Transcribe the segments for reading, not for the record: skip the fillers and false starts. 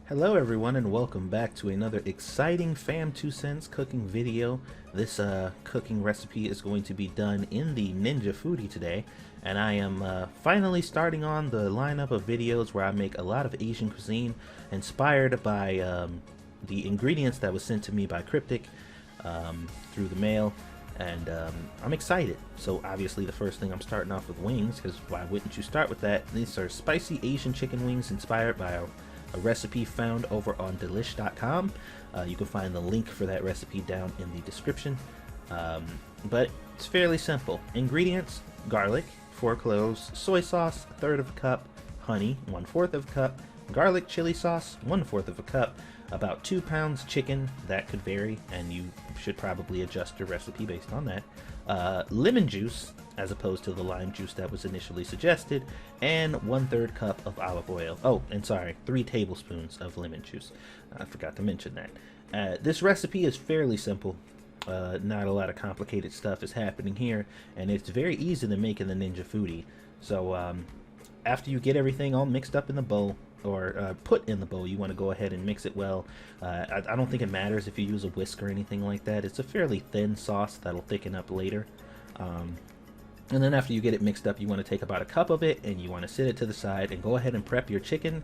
Hello everyone and welcome back to another exciting Fam 2 Cents cooking video. This cooking recipe is going to be done in the Ninja Foodi today, and I am finally starting on the lineup of videos where I make a lot of Asian cuisine inspired by the ingredients that was sent to me by Cryptic through the mail, and I'm excited. So obviously the first thing I'm starting off with wings, because why wouldn't you start with that? These are spicy Asian chicken wings inspired by a recipe found over on Delish.com. You can find the link for that recipe down in the description. But it's fairly simple. Ingredients: garlic, 4 cloves, soy sauce, 1/3 of a cup, honey, 1/4 of a cup, garlic chili sauce, 1/4 of a cup, about 2 pounds chicken. That could vary, and you should probably adjust your recipe based on that. Lemon juice, as opposed to the lime juice that was initially suggested, and 1/3 cup of olive oil. Oh, and sorry, 3 tablespoons of lemon juice. I forgot to mention that. This recipe is fairly simple. Not a lot of complicated stuff is happening here, and it's very easy to make in the Ninja Foodi. So after you get everything all mixed up in the bowl, or put in the bowl, you want to go ahead and mix it well. I don't think it matters if you use a whisk or anything like that. It's a fairly thin sauce that'll thicken up later. And then after you get it mixed up, you want to take about a cup of it and you want to set it to the side and go ahead and prep your chicken.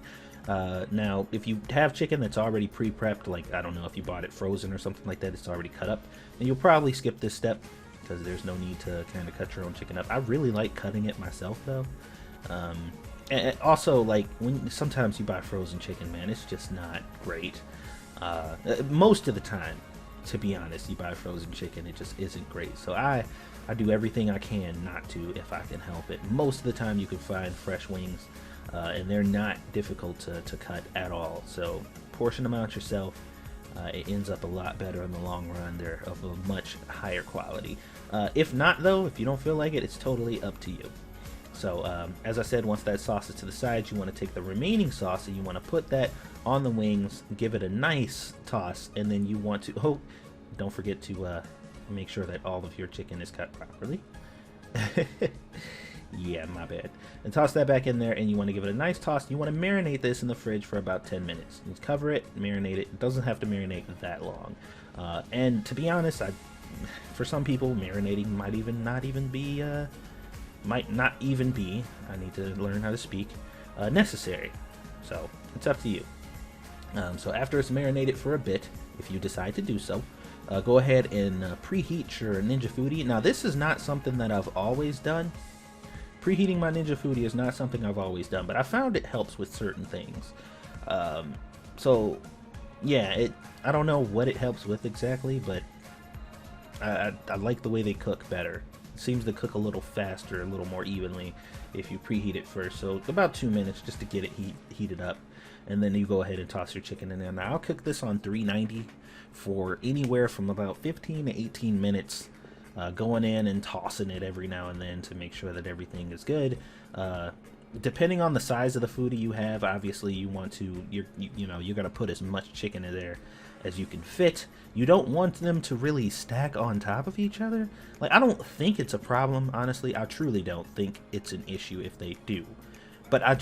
Now, if you have chicken that's already pre-prepped, like, I don't know, if you bought it frozen or something like that, it's already cut up, and you'll probably skip this step because there's no need to kind of cut your own chicken up. I really like cutting it myself, though. And also, like, when sometimes you buy frozen chicken, man, it's just not great. Most of the time, to be honest, you buy frozen chicken, it just isn't great. So I do everything I can not to, if I can help it. Most of the time you can find fresh wings, and they're not difficult to cut at all. So portion them out yourself. It ends up a lot better in the long run. They're of a much higher quality. If not, though, if you don't feel like it, it's totally up to you. So as I said, once that sauce is to the side, you want to take the remaining sauce and you want to put that on the wings, give it a nice toss, and then you want to, don't forget to make sure that all of your chicken is cut properly. Yeah, my bad. And toss that back in there, and you want to give it a nice toss. You want to marinate this in the fridge for about 10 minutes. You cover it, marinate it. It doesn't have to marinate that long. And to be honest, for some people, marinating might not even be, I need to learn how to speak, necessary. So it's up to you. So after it's marinated for a bit, if you decide to do so, go ahead and preheat your Ninja Foodi. Now, this is not something that I've always done. Preheating my Ninja Foodi is not something I've always done, but I found it helps with certain things. So yeah, I don't know what it helps with exactly, but I like the way they cook better. It seems to cook a little faster, a little more evenly if you preheat it first. So about 2 minutes just to get it heated up, and then you go ahead and toss your chicken in there. Now I'll cook this on 390 for anywhere from about 15 to 18 minutes, going in and tossing it every now and then to make sure that everything is good. Depending on the size of the foodie you have, obviously you want to, you're gonna put as much chicken in there as you can fit. You don't want them to really stack on top of each other. Like, I don't think it's a problem, honestly. I truly don't think it's an issue if they do. But I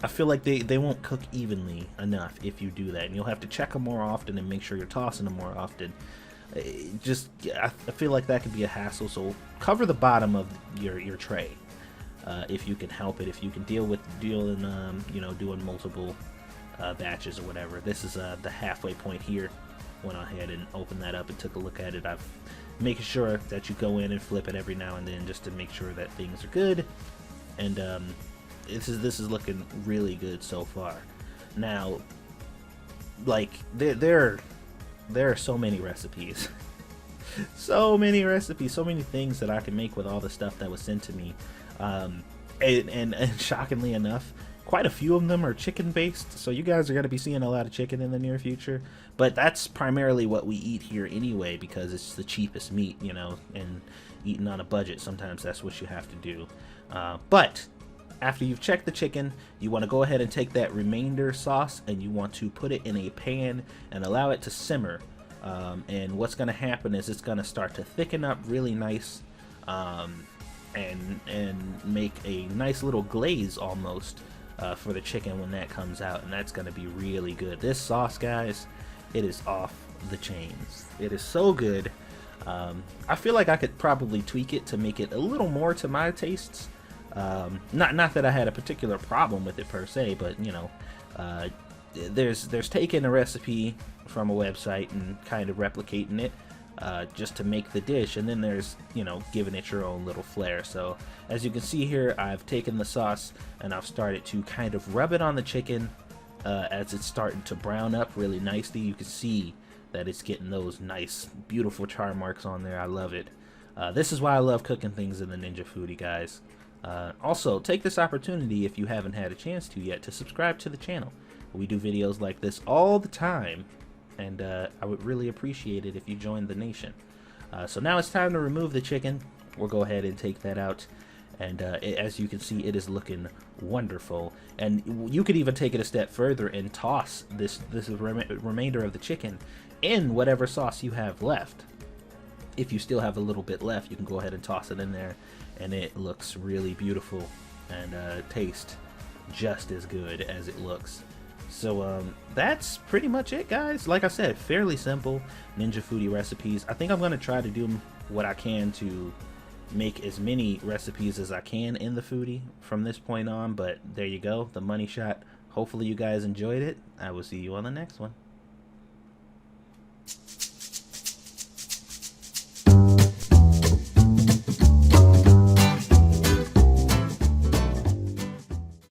feel like they won't cook evenly enough if you do that. And you'll have to check them more often and make sure you're tossing them more often. I feel like that could be a hassle. So cover the bottom of your tray if you can help it. If you can doing multiple batches or whatever. This is the halfway point here. Went ahead and opened that up and took a look at it. I've making sure that you go in and flip it every now and then just to make sure that things are good. And this is looking really good so far. Now, like, there are so many recipes. So many recipes, so many things that I can make with all the stuff that was sent to me. And shockingly enough, quite a few of them are chicken based, so you guys are going to be seeing a lot of chicken in the near future. But that's primarily what we eat here anyway, because it's the cheapest meat, and eating on a budget, sometimes that's what you have to do. But after you've checked the chicken, you want to go ahead and take that remainder sauce and you want to put it in a pan and allow it to simmer. And what's going to happen is it's going to start to thicken up really nice, and make a nice little glaze almost for the chicken when that comes out, and that's gonna be really good. This sauce, guys, it is off the chains. It is so good. I feel like I could probably tweak it to make it a little more to my tastes. Not that I had a particular problem with it per se, but you know, there's taking a recipe from a website and kind of replicating it just to make the dish, and then there's, you know, giving it your own little flair. So as you can see here, I've taken the sauce and I've started to kind of rub it on the chicken as it's starting to brown up really nicely. You can see that it's getting those nice, beautiful char marks on there. I love it. This is why I love cooking things in the Ninja Foodi, guys. Also, take this opportunity, if you haven't had a chance to yet, to subscribe to the channel. We do videos like this all the time, and I would really appreciate it if you joined the nation. So now it's time to remove the chicken. We'll go ahead and take that out, and as you can see, it is looking wonderful. And you could even take it a step further and toss this remainder of the chicken in whatever sauce you have left. If you still have a little bit left, you can go ahead and toss it in there, and it looks really beautiful and tastes just as good as it looks. So that's pretty much it, guys. Like I said, fairly simple Ninja Foodi recipes. I think I'm going to try to do what I can to make as many recipes as I can in the Foodi from this point on, but there you go, the money shot. Hopefully you guys enjoyed it. I will see you on the next one.